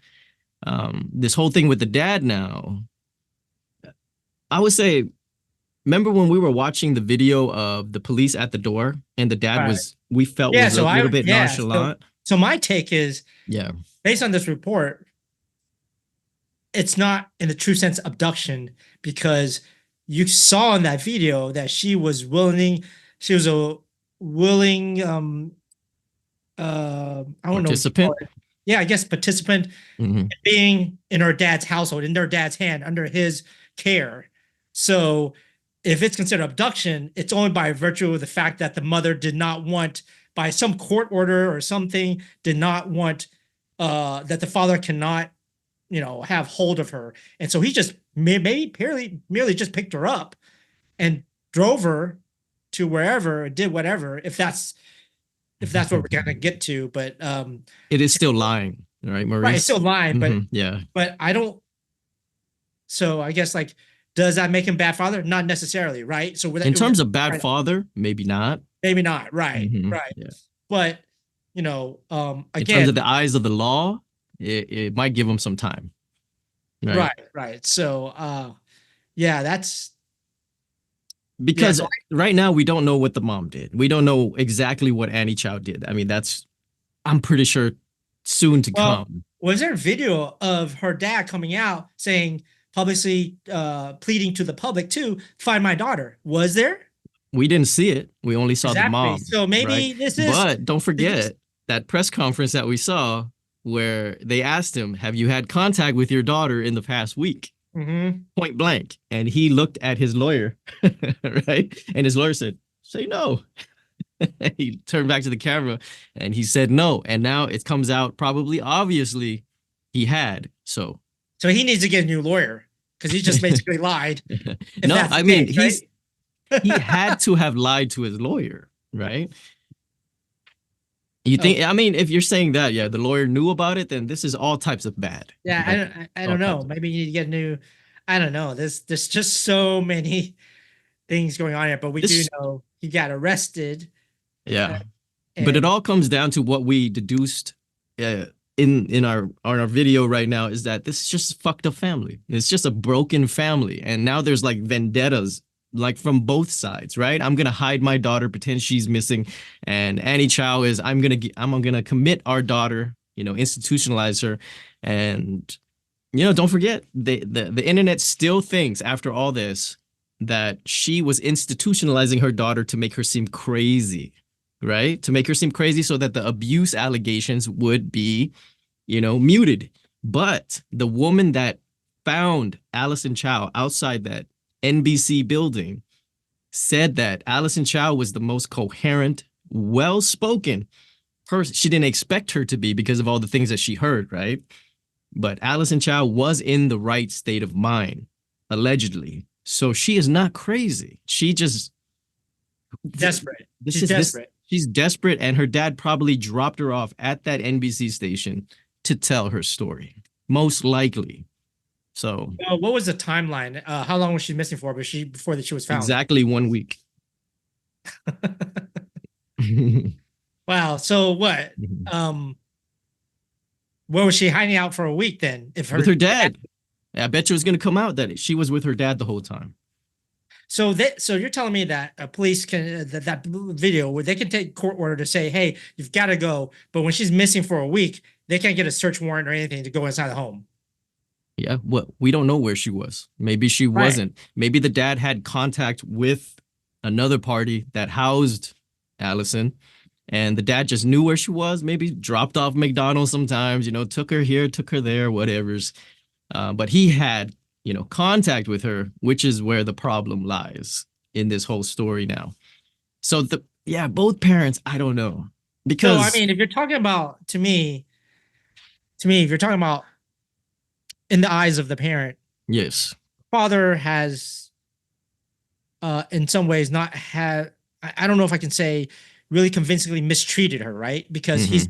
this whole thing with the dad now, I would say, remember when we were watching the video of the police at the door and the dad we felt was a little bit nonchalant? So my take is, based on this report, it's not in the true sense abduction, because you saw in that video that she was a willing, I don't participant? know. Yeah, I guess participant, being in her dad's household, in their dad's hand, under his care. So if it's considered abduction, it's only by virtue of the fact that the mother did not want, by some court order or something, did not want that the father cannot, have hold of her. And so he just merely just picked her up and drove her to wherever, did whatever, if that's what we're gonna get to. But it is still lying, right, Maurice? Right, it's still lying, but yeah. But I don't. So I guess, does that make him bad father? Not necessarily, right? So in terms of bad father, maybe not. Maybe not. Right. Right. Yeah. But again, in terms of the eyes of the law, it might give him some time. Right. So that's because right now we don't know what the mom did. We don't know exactly what Annie Chao did. I mean, I'm pretty sure soon to come. Was there a video of her dad coming out saying, publicly pleading to the public to find my daughter? Was there? We didn't see it. We only saw the mom. So maybe this is. But don't forget that press conference that we saw where they asked him, have you had contact with your daughter in the past week? Point blank. And he looked at his lawyer, right? And his lawyer said, say no. He turned back to the camera and he said no. And now it comes out probably, obviously, he had. So he needs to get a new lawyer, because he just basically lied. No, I mean, he had to have lied to his lawyer, right? You think, I mean, if you're saying that, the lawyer knew about it, then this is all types of bad. Yeah, I don't know. Maybe you need to get a new, I don't know. There's just so many things going on here, but we do know he got arrested. Yeah. But it all comes down to what we deduced in our video right now, is that this is just a fucked up family. It's just a broken family. And now there's vendettas from both sides, right? I'm gonna hide my daughter, pretend she's missing, and Annie Chao is I'm gonna commit our daughter, institutionalize her. And don't forget, the internet still thinks after all this that she was institutionalizing her daughter to make her seem crazy, right? To make her seem crazy so that the abuse allegations would be, muted. But the woman that found Alison Chao outside that NBC building said that Alison Chao was the most coherent, well-spoken person. She didn't expect her to be because of all the things that she heard, right? But Alison Chao was in the right state of mind, allegedly. So she is not crazy. She just Desperate. She's desperate. She's desperate, and her dad probably dropped her off at that NBC station to tell her story, most likely. So what was the timeline? How long was she missing for? Before that she was found? exactly 1 week. Wow. So what? Where was she hiding out for a week then? If with her dad. I bet you it's gonna come out that she was with her dad the whole time. So you're telling me that police can that video where they can take court order to say, hey, you've got to go, but when she's missing for a week, they can't get a search warrant or anything to go inside the home. Yeah, well, we don't know where she was. Maybe she wasn't. Maybe the dad had contact with another party that housed Alison, and the dad just knew where she was. Maybe dropped off McDonald's sometimes, took her here, took her there, whatever's. But he had, contact with her, which is where the problem lies in this whole story now. So both parents, I don't know. Because so, I mean, if you're talking about to me, if you're talking about in the eyes of the parent, yes, father has in some ways not had, I don't know if I can say really convincingly mistreated her, right? Because he's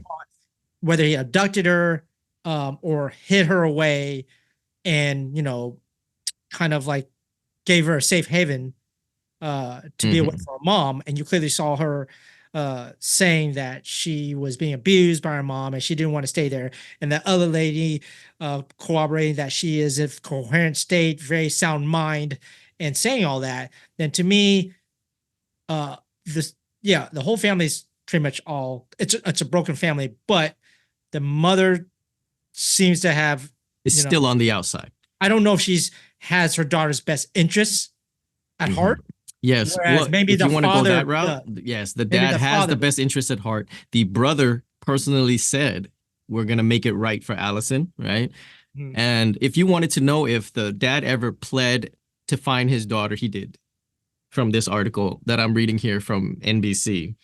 whether he abducted her or hid her away and kind of like gave her a safe haven to be away from her mom. And you clearly saw her saying that she was being abused by her mom and she didn't want to stay there. And the other lady corroborating that she is in coherent state, very sound mind, and saying all that. Then to me, the whole family's pretty much it's a broken family, but the mother seems to have still on the outside. I don't know if has her daughter's best interests at heart. Yes. Well, maybe if the you want to go father, that route, yes, the dad has the best interest at heart. The brother personally said, we're going to make it right for Alison, right? And if you wanted to know if the dad ever pled to find his daughter, he did. From this article that I'm reading here from NBC,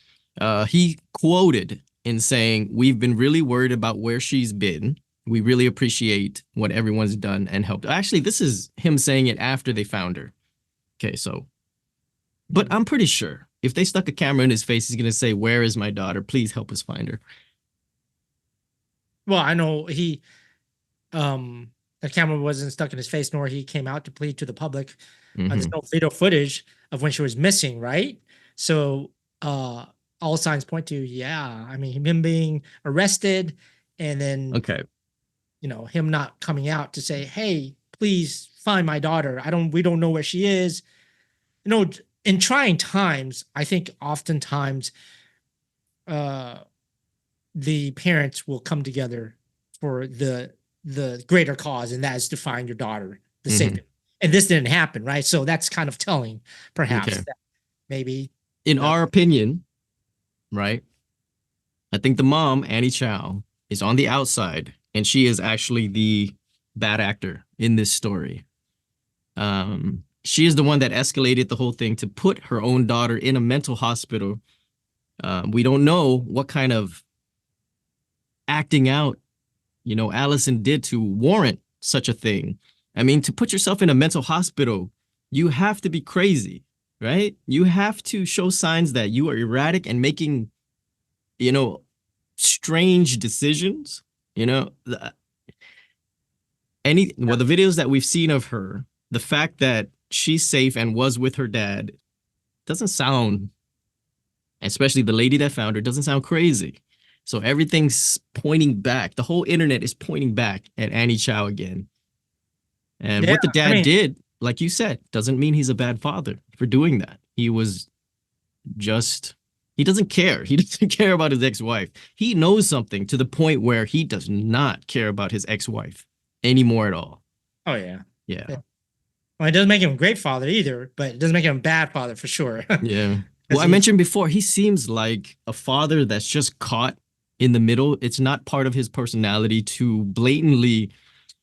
he quoted in saying, we've been really worried about where she's been. We really appreciate what everyone's done and helped. Actually, this is him saying it after they found her. Okay, so, but I'm pretty sure if they stuck a camera in his face, he's going to say, where is my daughter? Please help us find her. Well, I know the camera wasn't stuck in his face, nor he came out to plead to the public. There's no video footage of when she was missing, right? So all signs point to, I mean, him being arrested and then, him not coming out to say, hey, please find my daughter. We don't know where she is. In trying times, I think oftentimes the parents will come together for the greater cause, and that is to find your daughter, the safe. And this didn't happen, right? So that's kind of telling, perhaps, that maybe. In our opinion, right? I think the mom, Annie Chao, is on the outside, and she is actually the bad actor in this story. She is the one that escalated the whole thing to put her own daughter in a mental hospital. We don't know what kind of acting out, Alison did to warrant such a thing. I mean, to put yourself in a mental hospital, you have to be crazy, right? You have to show signs that you are erratic and making, strange decisions. The videos that we've seen of her, the fact that she's safe and was with her dad doesn't sound, especially the lady that found her, doesn't sound crazy. So everything's pointing back. The whole internet is pointing back at Annie Chao again. And what the dad did, like you said, doesn't mean he's a bad father for doing that. He doesn't care. He doesn't care about his ex-wife. He knows something to the point where he does not care about his ex-wife anymore at all. Oh, yeah. Yeah. Well, it doesn't make him a great father either, but it doesn't make him a bad father for sure. Yeah. Well, I mentioned before, he seems like a father that's just caught in the middle. It's not part of his personality to blatantly,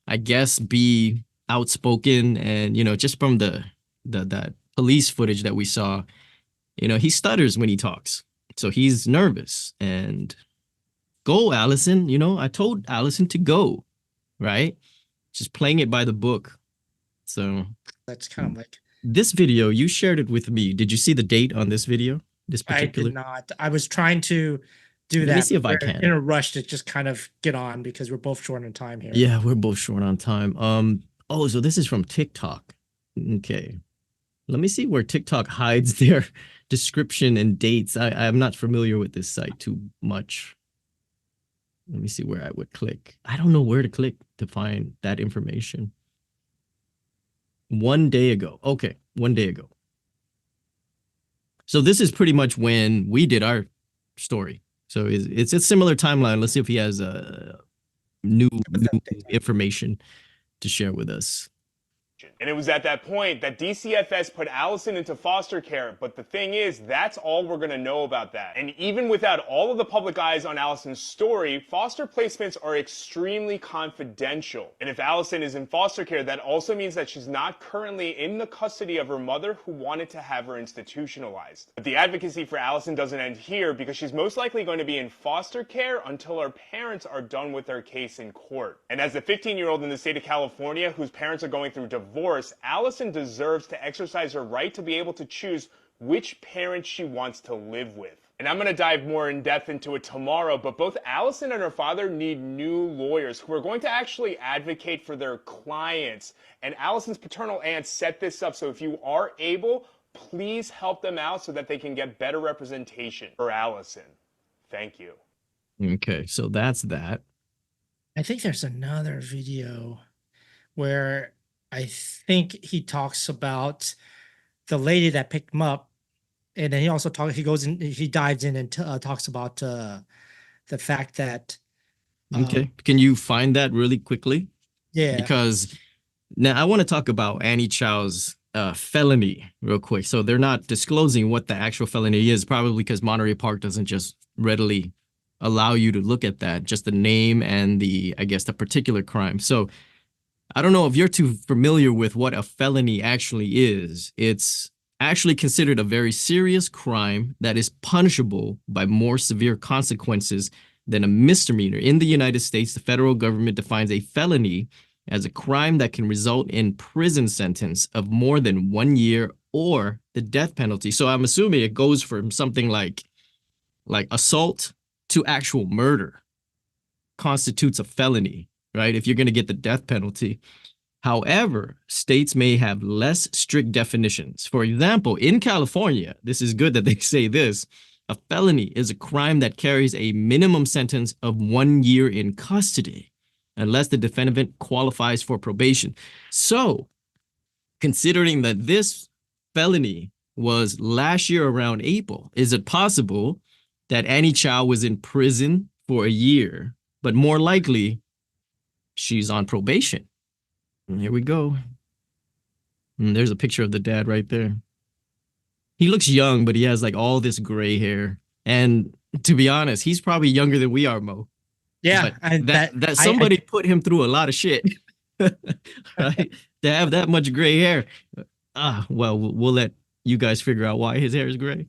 I guess, be outspoken and, just from the that police footage that we saw, you know, he stutters when he talks. So he's nervous. And go, Alison. You know, I told Alison to go, right? Just playing it by the book. So That's kind of like, this video, you shared it with me. Did you see the date on this video? This I particular? did not. I was trying to do that. Let me see if I We're can. in a rush to just kind of get on because we're both short on time here. Yeah, we're both short on time. Oh, so this is from TikTok. Okay. Let me see where TikTok hides their description and dates. I'm not familiar with this site too much. Let me see where I would click. I don't know where to click to find that information. 1 day ago. Okay, 1 day ago. So this is pretty much when we did our story. So it's a similar timeline. Let's see if he has new information to share with us. And it was at that point that DCFS put Alison into foster care. But the thing is, that's all we're going to know about that. And even without all of the public eyes on Alison's story, foster placements are extremely confidential. And if Alison is in foster care, that also means that she's not currently in the custody of her mother who wanted to have her institutionalized. But the advocacy for Alison doesn't end here because she's most likely going to be in foster care until her parents are done with their case in court. And as the 15-year-old in the state of California whose parents are going through divorce, Alison deserves to exercise her right to be able to choose which parent she wants to live with. And I'm going to dive more in depth into it tomorrow, but both Alison and her father need new lawyers who are going to actually advocate for their clients. And Alison's paternal aunt set this up, so if you are able, please help them out so that they can get better representation for Alison. Thank you. Okay, so that's that. I think there's another video where I think he talks about the lady that picked him up, and then he also he dives in and talks about the fact that. Okay, can you find that really quickly? Yeah. Because now I want to talk about Annie Chao's felony real quick. So they're not disclosing what the actual felony is, probably because Monterey Park doesn't just readily allow you to look at that, just the name and the, I guess, the particular crime. So I don't know if you're too familiar with what a felony actually is. It's actually considered a very serious crime that is punishable by more severe consequences than a misdemeanor. In the United States, the federal government defines a felony as a crime that can result in prison sentence of more than 1 year or the death penalty. So I'm assuming it goes from something like assault to actual murder constitutes a felony, right? If you're going to get the death penalty. However, states may have less strict definitions. For example, in California, this is good that they say this, a felony is a crime that carries a minimum sentence of 1 year in custody, unless the defendant qualifies for probation. So, considering that this felony was last year around April, is it possible that Annie Chao was in prison for a year, but more likely she's on probation? And here we go. And there's a picture of the dad right there. He looks young, but he has like all this gray hair. And to be honest, he's probably younger than we are, Mo. Yeah, that somebody put him through a lot of shit, right? To have that much gray hair. Well, we'll let you guys figure out why his hair is gray.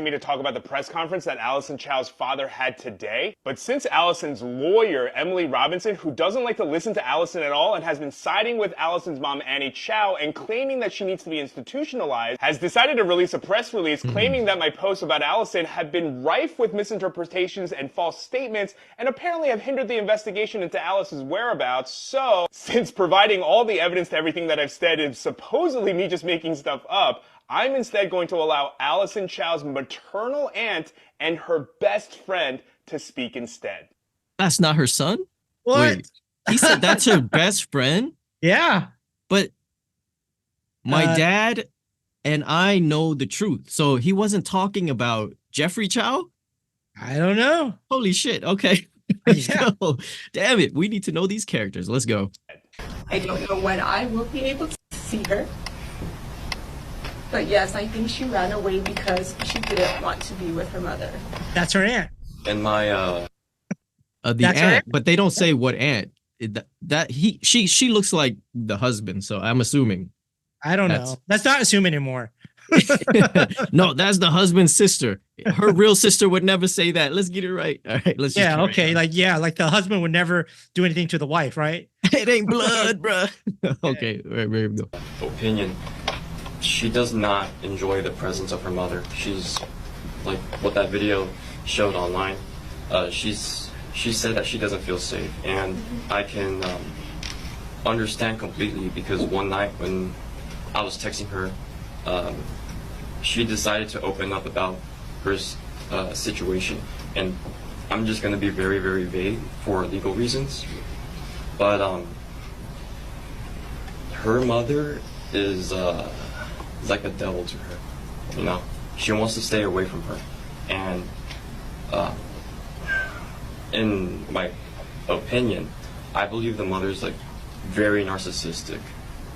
Me to talk about the press conference that Alison Chao's father had today. But since Alison's lawyer, Emily Robinson, who doesn't like to listen to Alison at all and has been siding with Alison's mom, Annie Chao, and claiming that she needs to be institutionalized, has decided to release a press release claiming that my posts about Alison have been rife with misinterpretations and false statements and apparently have hindered the investigation into Alison's whereabouts. So, since providing all the evidence to everything that I've said is supposedly me just making stuff up, I'm instead going to allow Alison Chao's maternal aunt and her best friend to speak instead. That's not her son? What? Wait, he said that's her best friend? Yeah. But my dad and I know the truth. So he wasn't talking about Jeffrey Chao? I don't know. Holy shit. Okay. Let's go. Damn it. We need to know these characters. Let's go. I don't know when I will be able to see her. But yes, I think she ran away because she didn't want to be with her mother. That's her aunt. And my the aunt, but they don't say what aunt. She looks like the husband, so I'm assuming I don't know. Let's not assume anymore. No, that's the husband's sister. Her real sister would never say that. Let's get it right. All right, let's just Yeah, keep okay. it Like the husband would never do anything to the wife, right? it ain't blood, bruh. Okay, right, there we go. Opinion. She does not enjoy the presence of her mother. She's like what that video showed online. She said that she doesn't feel safe, and I can understand completely because one night when I was texting her, she decided to open up about her situation, and I'm just going to be very, very vague for legal reasons, but her mother is like a devil to her, you know. She wants to stay away from her, and in my opinion, I believe the mother's like very narcissistic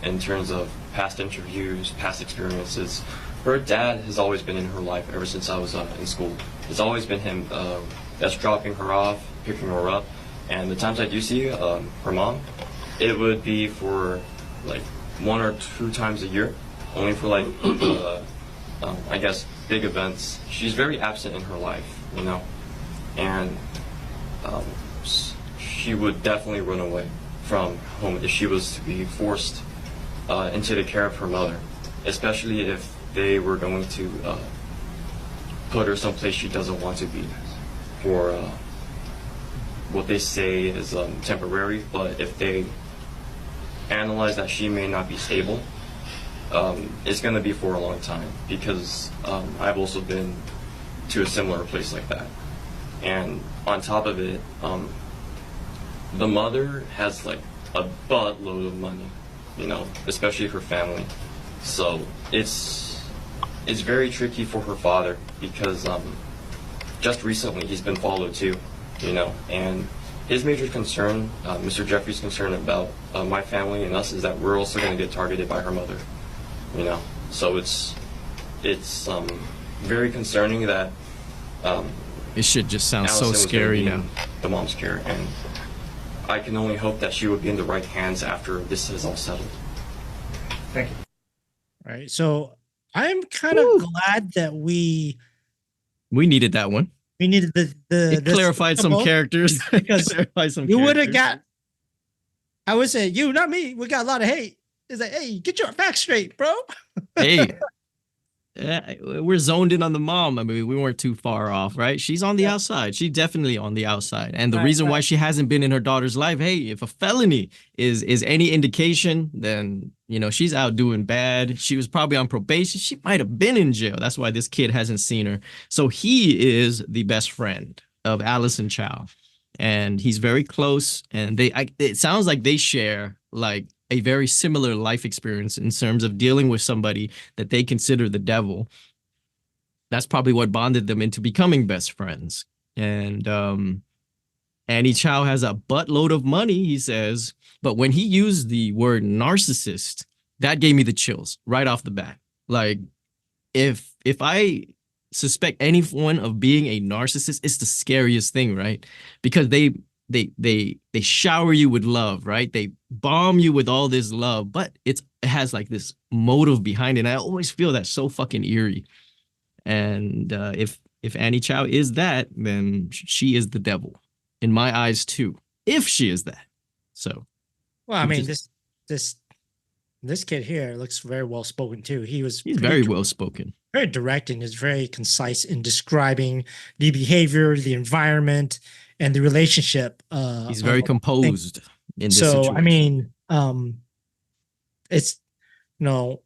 in terms of past interviews, past experiences. Her dad has always been in her life ever since I was in school. It's always been him that's dropping her off, picking her up, and the times I do see her mom, it would be for like 1 or 2 times a year, only for like I guess big events. She's very absent in her life, you know, and she would definitely run away from home if she was to be forced into the care of her mother, especially if they were going to put her someplace she doesn't want to be for what they say is temporary, but if they analyze that she may not be stable, it's going to be for a long time, because I've also been to a similar place like that. And on top of it, the mother has like a buttload of money, you know, especially her family. So it's very tricky for her father, because just recently he's been followed too, you know, and his major concern, Mr. Jeffrey's concern about my family and us, is that we're also going to get targeted by her mother, you know. So it's very concerning that it should just sound Alison so was scary gonna be now. in the mom's care, and I can only hope that she would be in the right hands after this is all settled. Thank you. Right. So I'm kind of glad that we needed that one. We needed It clarified some characters. because clarified some you would have characters. got. I would say you, not me. We got a lot of hate. It's like, hey, get your facts straight, bro. Hey, we're zoned in on the mom. I mean, we weren't too far off, right? She's on the outside. She's definitely on the outside. And the reason why she hasn't been in her daughter's life, hey, if a felony is any indication, then, you know, she's out doing bad. She was probably on probation. She might have been in jail. That's why this kid hasn't seen her. So he is the best friend of Alison Chao. And he's very close. And it sounds like they share like a very similar life experience in terms of dealing with somebody that they consider the devil. That's probably what bonded them into becoming best friends. And Annie Chao has a buttload of money, he says, but when he used the word narcissist, that gave me the chills right off the bat. Like, if I suspect anyone of being a narcissist, it's the scariest thing, right? Because they shower you with love, right? They bomb you with all this love, but it has like this motive behind it. And I always feel that so fucking eerie. And if Annie Chao is that, then she is the devil in my eyes too. If she is that, so. Well, I mean, this kid here looks very well spoken too. He's very well spoken, very direct, and is very concise in describing the behavior, the environment, and the relationship. He's very composed in this situation. I mean, it's, you know,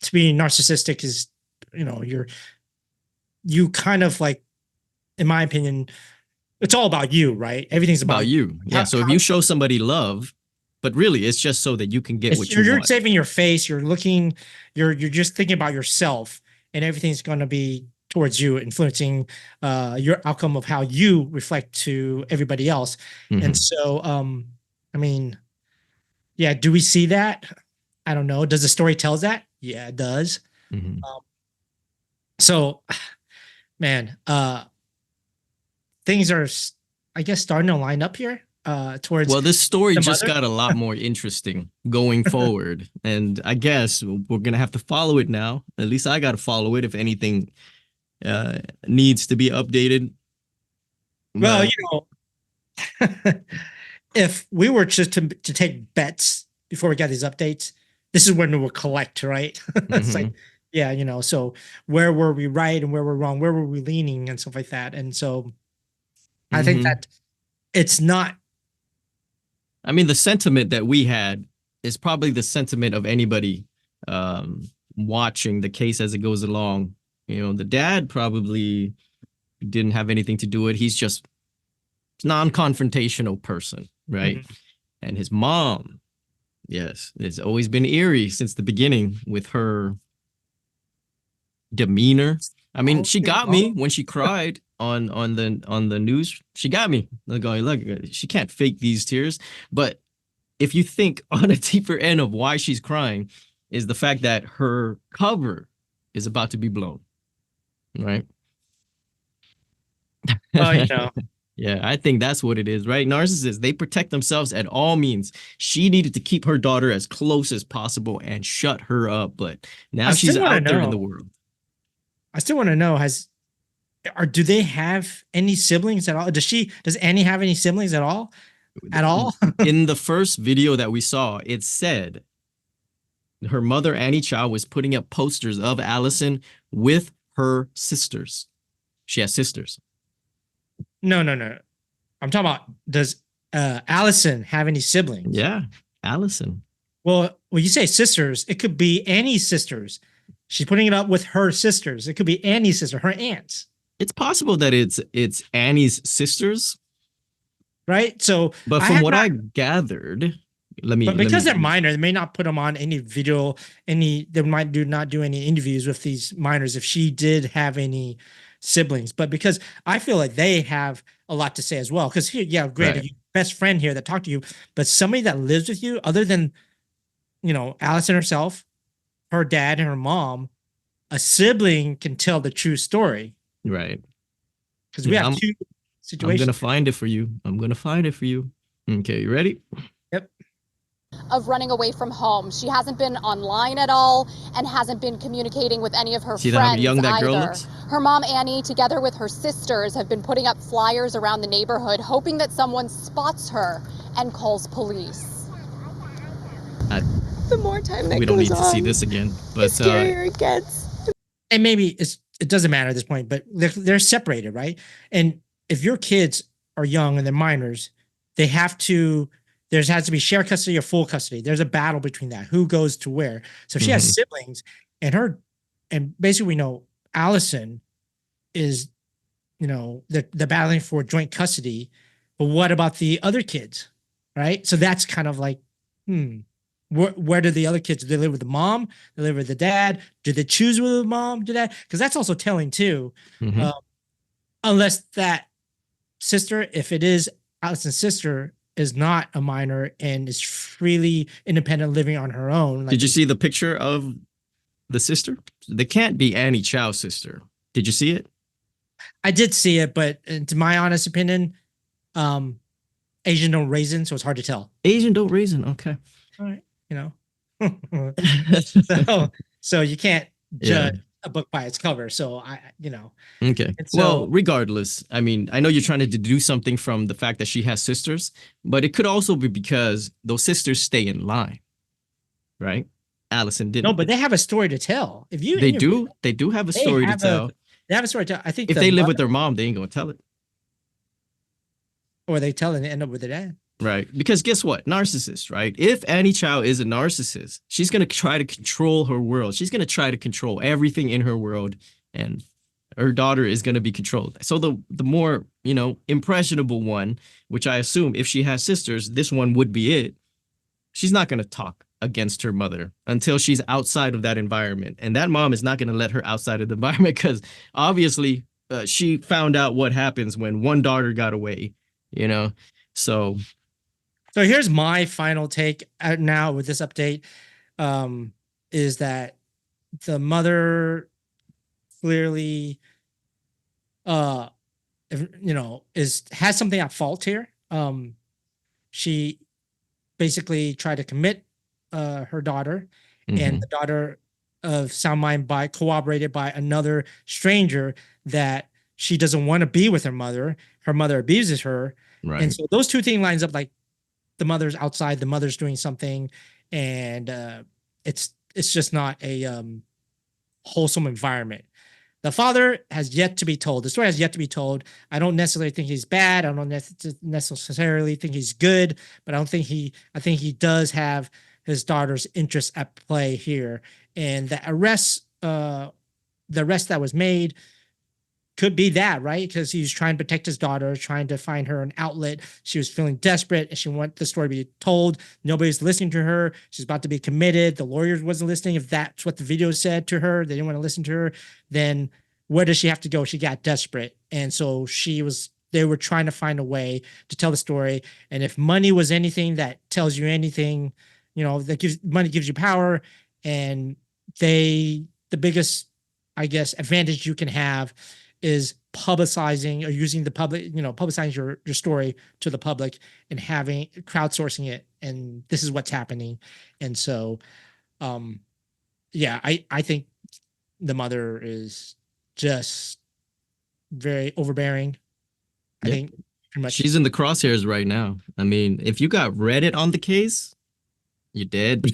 to be narcissistic is, you know, you kind of like, in my opinion, it's all about you, right? Everything's about you. Yeah. So if you show somebody love, but really it's just so that you can get what you you're want. saving your face. You're looking. You're just thinking about yourself, and everything's going to be towards you, influencing your outcome of how you reflect to everybody else. Mm-hmm. And so, I mean, yeah, do we see that? I don't know. Does the story tell us that? Yeah, it does. Mm-hmm. So, man, things are, I guess, starting to line up here. towards Well, this story the just mother. got a lot more interesting going forward, and I guess we're gonna have to follow it now. At least I got to follow it if anything needs to be updated. Well, But you know, if we were just to take bets before we got these updates, this is when we will collect, right? It's like, mhm, yeah, you know, so where were we right and where we're wrong? Where were we leaning and stuff like that? And so I think mhm. that it's not. I mean, the sentiment that we had is probably the sentiment of anybody watching the case as it goes along. You know, the dad probably didn't have anything to do with it. He's just non-confrontational person, right? Mhm. And his mom, yes, it's always been eerie since the beginning with her demeanor. I mean, she got me when she cried on the news. She got me. Like, going, look, she can't fake these tears. But if you think on a deeper end of why she's crying, is the fact that her cover is about to be blown, right? Well, you know, Yeah, I think that's what it is, right? Narcissists, they protect themselves at all means. She needed to keep her daughter as close as possible and shut her up, but I now she's still want to out there in know. the world. I still want to know do they have any siblings at all? Does Annie have any siblings at all? At all? In the first video that we saw, it said her mother, Annie Chao, was putting up posters of Alison with her sisters. She has sisters. No. I'm talking about, does Alison have any siblings? Yeah, Alison. Well, when you say sisters, it could be Annie's sisters. She's putting it up with her sisters. It could be Annie's sister, her aunts. It's possible that it's Annie's sisters, right? So, but from what I gathered, but because they're minor, they may not put them on any video. They might not do any interviews with these minors if she did have any siblings. But because I feel like they have a lot to say as well. Because here, yeah, great, Right. your best friend here that talked to you, but somebody that lives with you, other than, you know, Alison herself, her dad, and her mom, a sibling can tell the true story. Right. Because we have two situations. I'm gonna find it for you. Okay, you ready? Yep. Of running away from home. She hasn't been online at all and hasn't been communicating with any of her See friends how young that girl either. looks? Her mom, Annie, together with her sisters, have been putting up flyers around the neighborhood, hoping that someone spots her and calls police. The more time that We don't goes need to see on, this again. the But scarier it gets. And maybe it doesn't matter at this point, but they're separated, right? And if your kids are young and they're minors, there has to be shared custody or full custody. There's a battle between that. Who goes to where? So if she has siblings and basically we know Alison is, you know, they're battling for joint custody, but what about the other kids? Right? So that's kind of like, where do the other kids, do they live with the mom? Do they live with the dad? Do they choose with the mom? Do that? Because that's also telling too. Unless that sister, if it is Alison's sister, is not a minor and is freely independent living on her own. Did you see the picture of the sister? They can't be Annie Chow's sister. Did you see it? I did see it, but to my honest opinion, Asian don't raisin, so it's hard to tell. Asian don't raisin. Okay. All right. You know, so you can't judge a book by its cover. So Okay. Well, regardless, I mean, I know you're trying to deduce something from the fact that she has sisters, but it could also be because those sisters stay in line, right? Alison didn't. No, but they have a story to tell. If you they do have a story to tell. They have a story to tell. I think if they live with their mom, they ain't gonna tell it. Or they tell and they end up with their dad. Right. Because guess what? Narcissist, right? If Annie Chao is a narcissist, she's going to try to control her world. She's going to try to control everything in her world, and her daughter is going to be controlled. So the more, you know, impressionable one, which I assume if she has sisters, this one would be it. She's not going to talk against her mother until she's outside of that environment. And that mom is not going to let her outside of the environment because obviously she found out what happens when one daughter got away, you know? So here's my final take now with this update, is that the mother clearly, has something at fault here. she basically tried to commit her daughter, and the daughter of sound mind by corroborated by another stranger that she doesn't want to be with her mother. Her mother abuses her. Right. And so those two things lines up, like the mother's outside, the mother's doing something, and it's just not a wholesome environment. The father has yet to be told. The story has yet to be told. I don't necessarily think he's bad. I don't necessarily think he's good, but I think he does have his daughter's interests at play here. And the arrest that was made could be that, right? Because he was trying to protect his daughter, trying to find her an outlet. She was feeling desperate and she wanted the story to be told. Nobody's listening to her. She's about to be committed. The lawyers wasn't listening. If that's what the video said to her, they didn't want to listen to her. Then where does she have to go? She got desperate. And so they were trying to find a way to tell the story. And if money was anything that tells you anything, money gives you power. And the biggest, I guess, advantage you can have is publicizing or using the public, publicizing your story to the public and having crowdsourcing it. And this is what's happening. And so, I think the mother is just very overbearing. I think pretty much she's in the crosshairs right now. I mean, if you got Reddit on the case, you're dead.